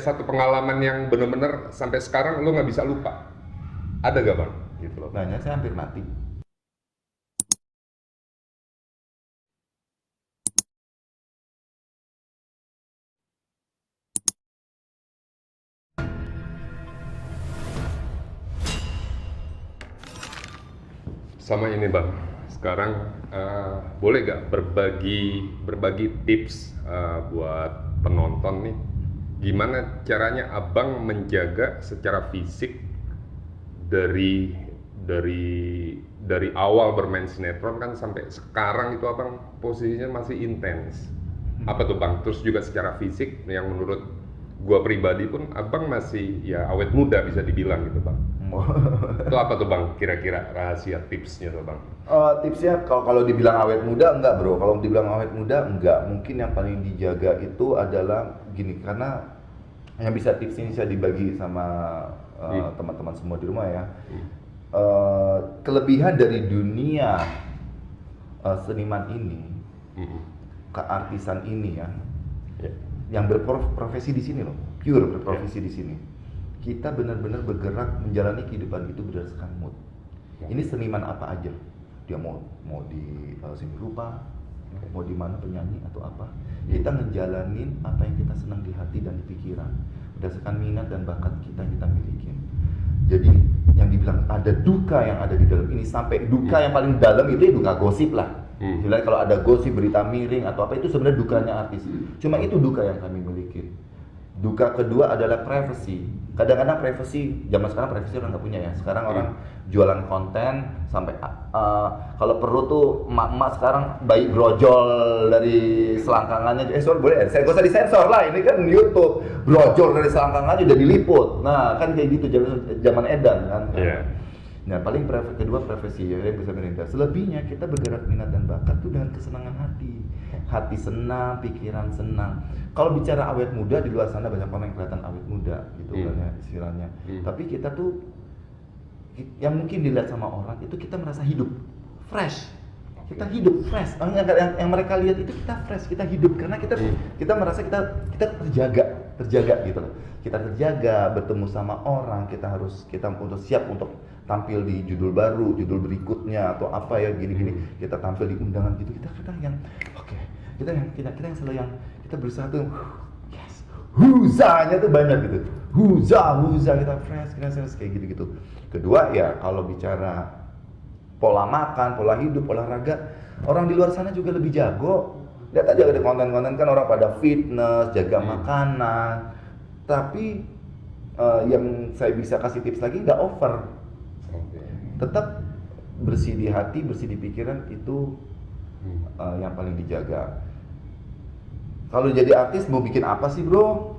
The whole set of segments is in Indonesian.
satu pengalaman yang bener-bener sampai sekarang lo nggak bisa lupa? Ada gak bang? Gitu loh. Banyak, saya hampir mati. Sama ini bang, sekarang boleh gak berbagi tips buat penonton nih, gimana caranya abang menjaga secara fisik dari dari awal bermain sinetron kan sampai sekarang itu abang posisinya masih intens. Apa tuh bang? Terus juga secara fisik yang menurut gua pribadi pun abang masih ya awet muda bisa dibilang gitu bang. Itu apa tuh bang? Kira-kira rahasia tipsnya tuh bang? Tipsnya kalau dibilang awet muda enggak bro, kalau dibilang awet muda enggak. Mungkin yang paling dijaga itu adalah gini, karena yang bisa tips ini bisa dibagi sama teman-teman semua di rumah ya. Kelebihan dari dunia seniman ini, keartisan ini ya, Ya. yang berprofesi di sini loh, pure berprofesi di sini. Kita benar-benar bergerak menjalani kehidupan itu berdasarkan mood. Ini seniman apa aja, dia mau di seni rupa, mau di mana penyanyi atau apa, kita ngejalanin apa yang kita senang di hati dan di pikiran berdasarkan minat dan bakat kita yang kita miliki. Jadi yang dibilang ada duka yang ada di dalam ini, sampai duka yang paling dalam itu duka gosip lah. Jadi kalau ada gosip, berita miring atau apa, itu sebenarnya dukanya artis. Cuma itu duka yang kami miliki. Duka kedua adalah privacy. Kadang-kadang privacy, zaman sekarang privacy orang nggak punya ya. Sekarang orang jualan konten sampai kalau perlu tuh emak-emak sekarang bayi brojol dari selangkangannya. Sorry boleh, saya gak usah disensor lah. Ini kan YouTube, brojol dari selangkangannya udah diliput. Nah kan kayak gitu zaman edan kan. Yeah. Nah paling kedua profesi ya yang bisa melintas. Selebihnya kita bergerak minat dan bakat tuh dengan kesenangan hati. Hati senang, pikiran senang. Kalau bicara awet muda, di luar sana banyak orang yang kelihatan awet muda gitu kan ya istilahnya. Tapi kita tuh yang mungkin dilihat sama orang itu kita merasa hidup, fresh. Kita hidup fresh. Yang mereka lihat itu kita fresh, kita hidup karena kita merasa kita terjaga gitu loh. Kita terjaga, bertemu sama orang, kita untuk siap untuk tampil di judul baru, judul berikutnya atau apa ya gini-gini. Kita tampil di undangan gitu, kita yang oke. Kita yang selalu yang kita berusaha tuh yes. Huzanya tuh banyak gitu. Huza kita fresh kayak gitu-gitu. Kedua ya kalau bicara pola makan, pola hidup, olahraga, orang di luar sana juga lebih jago. Lihat aja ada konten-konten kan orang pada fitness, jaga makanan. Tapi yang saya bisa kasih tips lagi nggak over. Tetap bersih di hati, bersih di pikiran itu yang paling dijaga. Kalau jadi artis mau bikin apa sih bro?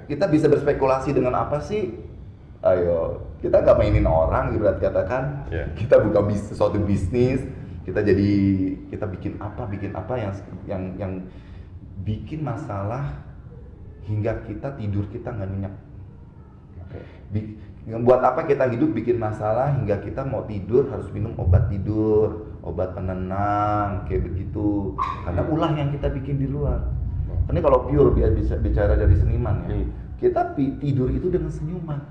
Kita bisa berspekulasi dengan apa sih? Ayo, kita nggak mainin orang, ibarat katakan. Kita buka suatu bisnis, kita bikin apa yang bikin masalah hingga kita tidur kita nggak nyenyak. Buat apa kita hidup bikin masalah hingga kita mau tidur harus minum obat tidur, obat penenang kayak begitu. Karena ulah yang kita bikin di luar. Ini kalau pure bisa bicara dari seniman ya. Kita tidur itu dengan senyuman.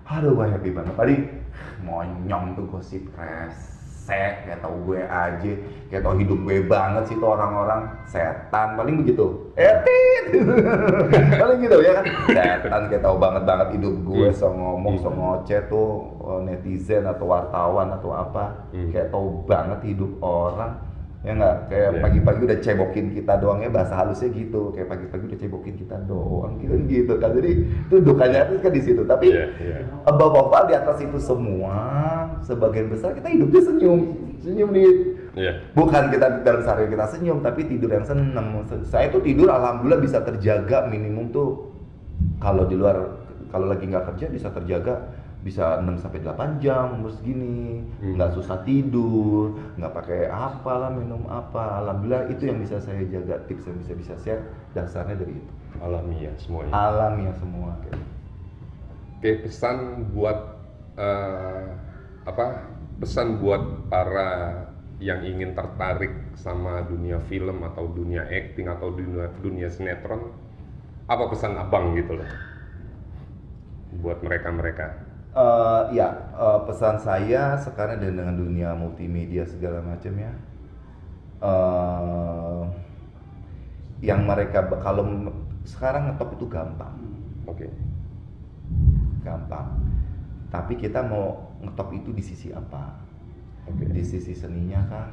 Aduh gue happy banget. Tadi monyong tuh gosip resek, kayak tau gue aja, kayak tau hidup gue banget sih tuh orang-orang setan paling begitu. Paling gitu ya kan. Setan kayak tau banget hidup gue, so ngomong, so ngoceh tuh netizen atau wartawan atau apa, kayak tau banget hidup orang. Ya nggak, kayak pagi-pagi udah cebokin kita doang ya, bahasa halusnya gitu, kayak pagi-pagi udah cebokin kita doang gitu kan. Jadi itu dukanya itu kan di situ. Tapi above all di atas itu semua, sebagian besar kita hidupnya senyum nih. Bukan kita dalam sehari kita senyum, tapi tidur yang seneng. Saya tuh tidur alhamdulillah bisa terjaga minimum tuh kalau di luar, kalau lagi nggak kerja bisa terjaga bisa 6-8 jam umur segini, nggak susah tidur, nggak pakai apalah minum apa. Alhamdulillah itu yang bisa saya jaga, tips yang bisa share dasarnya dari itu. Alamiah semuanya. Alamiah semua. Oke, pesan buat pesan buat para yang ingin tertarik sama dunia film atau dunia acting atau dunia sinetron, Apa pesan abang gitu loh buat mereka-mereka? Pesan saya sekarang dengan dunia multimedia segala macam ya, eh, yang mereka kalau sekarang ngetop itu gampang, Oke. gampang. Tapi kita mau ngetop itu di sisi apa? Oke. Di sisi seninya kah?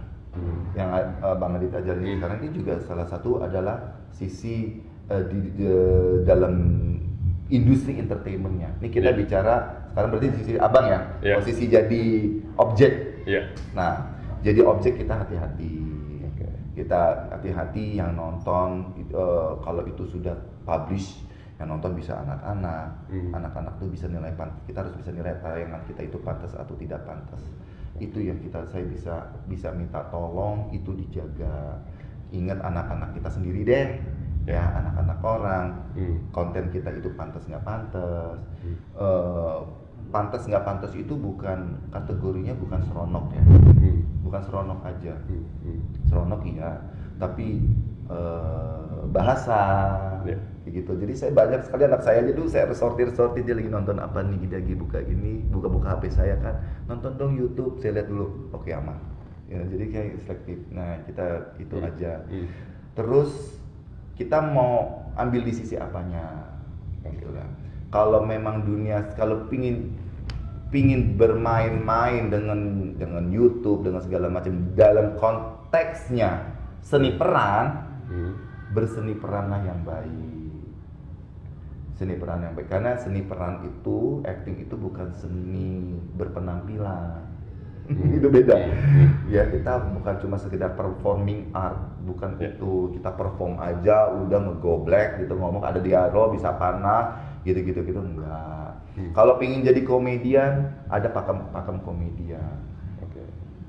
Yang Bang Adit ajarin sekarang ini juga salah satu adalah sisi di dalam industri entertainmentnya. Ini kita bicara sekarang berarti di sisi abang ya, posisi jadi objek. Nah, jadi objek kita hati-hati. Kita hati-hati yang nonton kalau itu sudah publish, yang nonton bisa anak-anak. Anak-anak tuh bisa nilai kita harus bisa nilai tayangan kita itu pantas atau tidak pantas. Itu yang saya bisa minta tolong itu dijaga. Ingat anak-anak kita sendiri deh. Ya, anak-anak orang, konten kita itu pantas nggak pantas. Pantas nggak pantas itu bukan kategorinya, bukan seronok ya, bukan seronok aja. Seronok iya, tapi bahasa kayak gitu. Jadi saya banyak sekali anak saya aja dulu saya harus sortir dia lagi nonton apa nih, dia lagi buka HP saya kan, nonton dong YouTube, saya lihat dulu, oke aman. Ya, jadi kayak selektif. Nah kita itu aja. Terus kita mau ambil di sisi apanya, gitu lah. Kalau memang kalau pingin bermain-main dengan YouTube, dengan segala macam dalam konteksnya seni peran, berseni peranlah yang baik. Seni peran yang baik, karena seni peran itu, acting itu bukan seni berpenampilan. Itu beda. Ya, kita bukan cuma sekedar performing art, bukan itu. Kita perform aja udah ngegoblek gitu, ngomong ada dialog bisa panah gitu enggak. Kalau pingin jadi komedian, ada pakem komedian.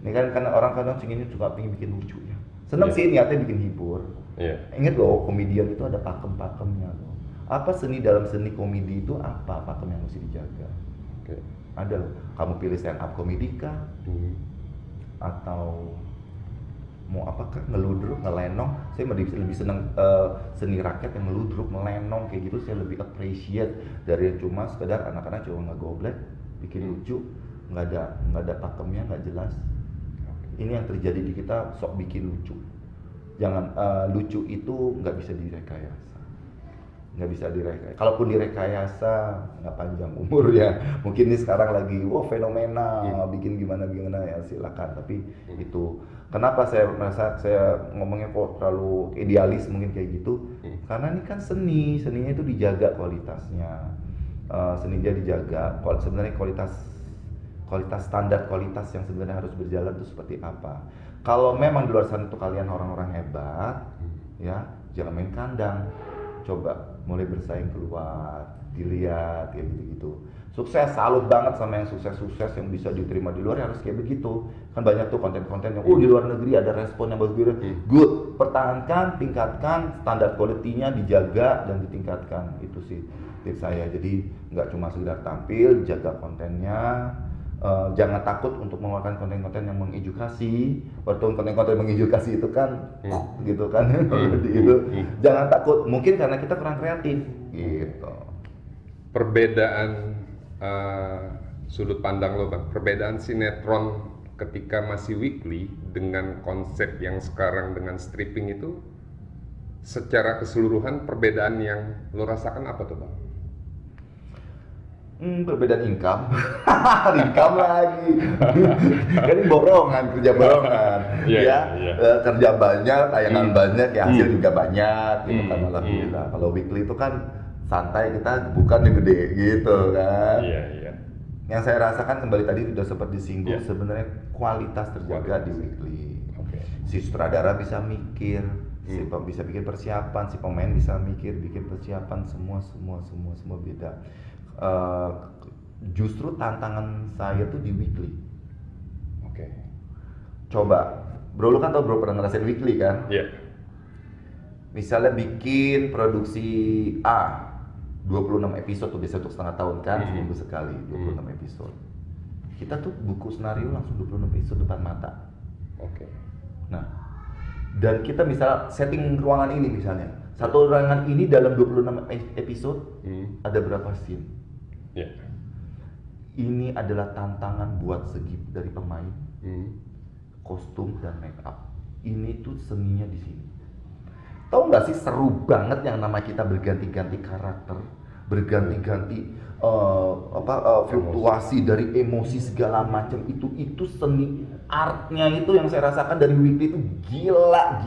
Ini kan orang kadang ini juga pingin bikin lucu ya. Seneng sih niatnya bikin hibur. Ingat loh, komedian itu ada pakem-pakemnya loh. Apa dalam seni komedi itu apa pakem yang mesti dijaga? Ada loh, kamu pilih stand up komedi kah? Atau mau apakah ngeludruk, ngelenong? Saya lebih senang seni rakyat yang ngeludruk, ngelenong kayak gitu. Saya lebih appreciate dari yang cuma sekedar anak-anak cuma ngegoblek, bikin lucu, nggak ada pakemnya, nggak jelas. Ini yang terjadi di kita, sok bikin lucu. Jangan lucu itu nggak bisa direkayasa. Nggak bisa direkayasa. Kalaupun direkayasa nggak panjang umur ya. Mungkin ini sekarang lagi fenomena bikin gimana ya silakan. Tapi itu kenapa saya merasa saya ngomongnya kok terlalu idealis mungkin kayak gitu. Karena ini kan seninya itu dijaga kualitasnya. Seninya dijaga. Sebenarnya kualitas standar kualitas yang sebenarnya harus berjalan itu seperti apa. Kalau memang di luar sana itu kalian orang-orang hebat, ya jangan main kandang. Coba mulai bersaing keluar, dilihat kayak gitu-gitu. Sukses, salut banget sama yang sukses-sukses yang bisa diterima di luar, harus kayak begitu. Kan banyak tuh konten-konten yang di luar negeri ada respon yang bagus. Good, pertahankan, tingkatkan standar quality-nya, dijaga dan ditingkatkan. Itu sih tips saya. Jadi nggak cuma sekedar tampil, jaga kontennya. Jangan takut untuk mengeluarkan konten-konten yang mengedukasi. Waktu konten-konten mengedukasi itu kan gitu kan. Jangan takut, mungkin karena kita kurang kreatif gitu. Perbedaan sudut pandang lo Bang, perbedaan sinetron ketika masih weekly dengan konsep yang sekarang dengan stripping itu secara keseluruhan perbedaan yang lo rasakan apa tuh Bang? Perbedaan income. Income lagi. Kan ini kerja borongan. Kerja banyak, tayangan banyak, ya hasil juga banyak gitu kan, alhamdulillah. Kalau weekly itu kan santai, kita bukan yang gede gitu kan. Yang saya rasakan kembali tadi sudah sempat disinggung, sebenarnya kualitas terjaga di weekly. Si sutradara bisa mikir, bisa bikin persiapan, si pemain bisa bikin persiapan, semua beda. Justru tantangan saya tuh di weekly. Coba, bro lu kan tau bro pernah ngerasain weekly kan? Misalnya bikin produksi A 26 episode tuh biasa untuk setengah tahun kan, seminggu sekali 26 episode. Kita tuh buku skenario langsung 26 episode depan mata. Nah, dan kita misal setting ruangan ini misalnya, Satu ruangan ini dalam 26 episode ada berapa scene? Ya. Ini adalah tantangan buat segi dari pemain, kostum dan make up. Ini tuh seninya di sini. Tahu nggak sih seru banget yang nama kita berganti-ganti karakter, berganti-ganti fluktuasi dari emosi segala macam itu seni artnya itu yang saya rasakan dari Weekly itu gila.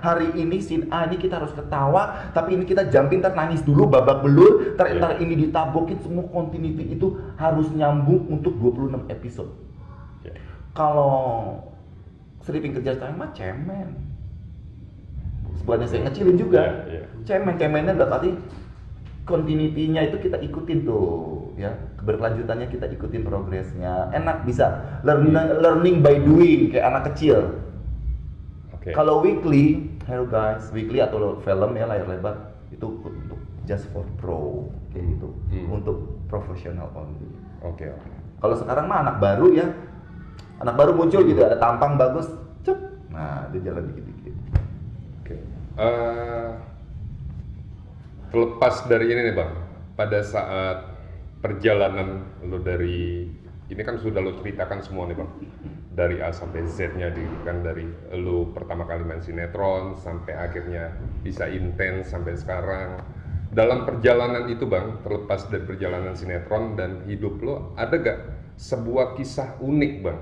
Hari ini scene A ini kita harus ketawa, tapi ini kita jumping ntar nangis dulu babak belur, ntar ini ditabokin, semua continuity itu harus nyambung untuk 26 episode. Kalau Sleeping Kerja Time mah cemen. Bukannya saya ngecilin juga. Cemennya berarti continuity-nya itu kita ikutin tuh, ya. Keberlanjutannya kita ikutin progresnya. Enak, bisa learning by doing kayak anak kecil. Kalau Weekly, hello guys, Weekly atau film ya layar lebar itu untuk just for pro kayak gitu. Untuk profesional only. Kalau sekarang mah anak baru ya. Anak baru muncul gitu, ada tampang bagus, cep. Nah, dia jalan dikit-dikit. Terlepas dari ini nih Bang, pada saat perjalanan lo dari ini kan sudah lo ceritakan semua nih Bang, dari A sampai Z-nya kan dari lo pertama kali main sinetron sampai akhirnya bisa intens sampai sekarang. Dalam perjalanan itu Bang, terlepas dari perjalanan sinetron dan hidup lo, ada gak sebuah kisah unik Bang?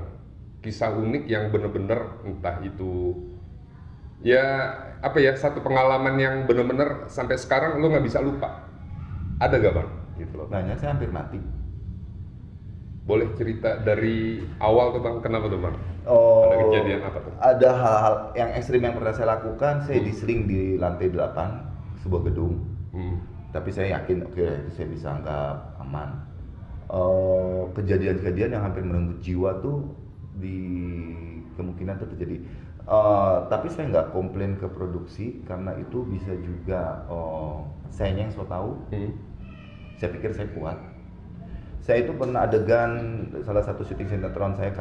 Kisah unik yang bener-bener entah itu ya apa ya, satu pengalaman yang bener-bener sampai sekarang lo nggak bisa lupa, ada gak Bang? Gitu loh. Banyak, saya hampir mati. Boleh cerita dari awal tuh Bang, kenapa tuh Bang? Ada kejadian apa tuh? Ada hal-hal yang ekstrim yang pernah saya lakukan. Saya diseling di lantai 8 sebuah gedung. Tapi saya yakin saya bisa anggap aman. Kejadian-kejadian yang hampir merenggut jiwa tuh kemungkinan itu terjadi. Tapi saya nggak komplain ke produksi karena itu bisa juga sayanya yang so tahu. Saya pikir saya kuat. Saya itu pernah adegan salah satu syuting sinetron saya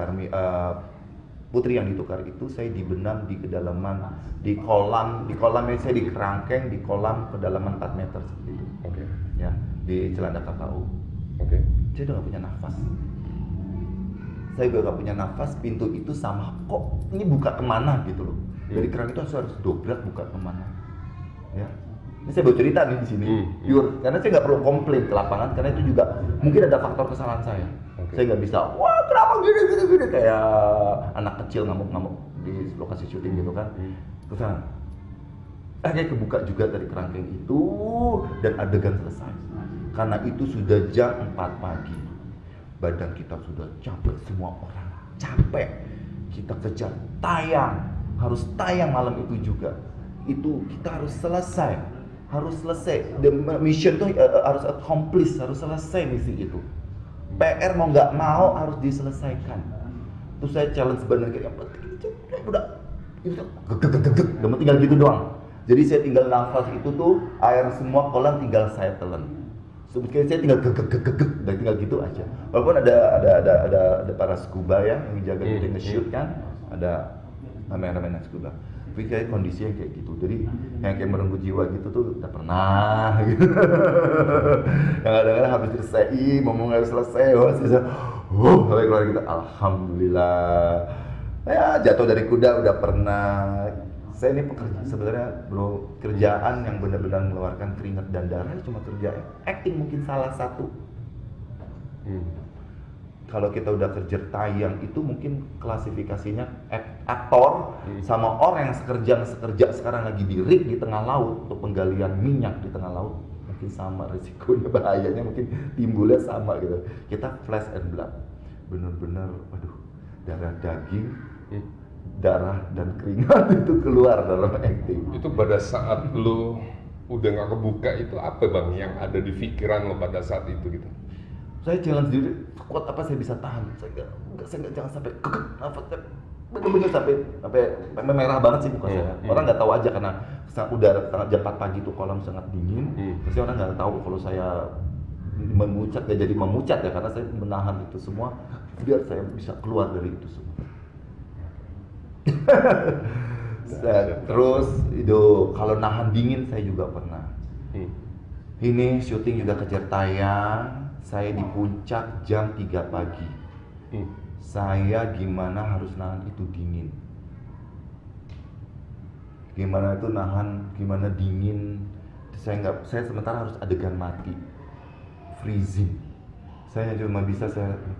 Putri yang ditukar itu, saya dibenam di kedalaman di kolamnya saya di kerangkeng di kolam kedalaman 4 meter seperti itu. Ya, di Celanda KKU. Saya udah nggak punya nafas. Saya udah gak punya nafas, pintu itu sama kok ini buka kemana gitu loh. Dari keran itu harus dobrak buka kemana. Ya. Ini saya baru cerita nih di sini, pure. Karena saya nggak perlu komplain ke lapangan, karena itu juga mungkin ada faktor kesalahan saya. Saya nggak bisa, wah kenapa gini kayak anak kecil ngamuk-ngamuk di lokasi syuting gitu kan. Terus akhirnya kebuka juga dari kerangkeng itu dan adegan selesai. Karena itu sudah jam 4 pagi. Badan kita sudah capek, semua orang capek. Kita kejar harus tayang malam itu juga. Itu kita harus selesai. The mission tuh harus accomplish, harus selesai misi itu. PR mau nggak mau harus diselesaikan. Terus saya challenge badan kayak yang penting udah itu udah tinggal gitu doang. Jadi saya tinggal nafas itu tuh air semua kolam tinggal saya telan. Sebetulnya saya tinggal dan tinggal gitu aja. Walaupun ada para scuba ya yang jaga kita nge-shoot kan, ada kameramen scuba. Tapi kayak kondisinya kayak gitu. Jadi yang kayak merenggut jiwa gitu tuh udah pernah gitu. Yang kadang-kadang habis selesai, ngomong harus selesai, sampai keluar gitu. Alhamdulillah. Ya jatuh dari kuda udah pernah. Saya ini pekerja sebenarnya bro, kerjaan yang benar-benar mengeluarkan keringat dan darah cuma kerjaan acting mungkin salah satu. Kalau kita udah kerja tayang itu mungkin klasifikasinya aktor sama orang yang sekerja sekarang lagi di rig di tengah laut untuk penggalian minyak di tengah laut mungkin sama risikonya, bahayanya mungkin timbulnya sama gitu. Kita flesh and blood, benar-benar, waduh, darah daging. Darah dan keringat itu keluar dalam acting. Itu pada saat lu udah nggak kebuka itu apa Bang yang ada di pikiran lo pada saat itu gitu? Saya challenge diri, kuat apa saya bisa tahan. Saya nggak jangan sampai nafasnya bener-bener sampai merah banget sih muka saya. Orang nggak tahu aja karena udara jam 4 pagi itu kolam sangat dingin. Terus orang nggak tahu kalau saya memucat, nggak jadi memucat ya karena saya menahan itu semua biar saya bisa keluar dari itu semua. Terus itu kalau nahan dingin saya juga pernah. Ini syuting juga kejar tayang, saya di puncak jam 3 pagi. Saya gimana harus nahan itu dingin. Gimana itu nahan, gimana dingin. Saya sementara harus adegan mati. Freezing. Saya cuma bisa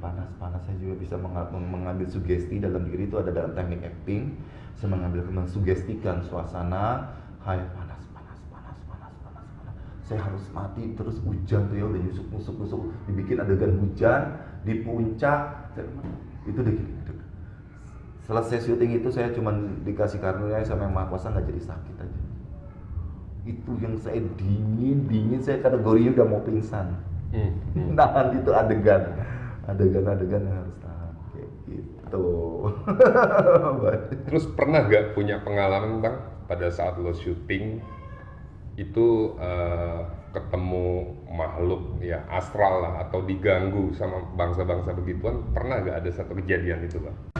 panas, saya juga bisa mengambil sugesti dalam diri itu ada dalam teknik acting. Saya mensugestikan suasana, panas. Saya harus mati, terus hujan tuh ya udah nusuk, dibikin adegan hujan di puncak. Itu deh gitu. Selesai syuting itu saya cuma dikasih karunia sama Yang Maha Kuasa nggak jadi sakit aja. Itu yang saya dingin, saya kategorinya udah mau pingsan. Nahan itu adegan yang harus tahan kayak gitu. Terus pernah gak punya pengalaman Bang pada saat lo syuting itu ketemu makhluk ya astral lah atau diganggu sama bangsa-bangsa begituan, pernah gak ada satu kejadian itu Bang?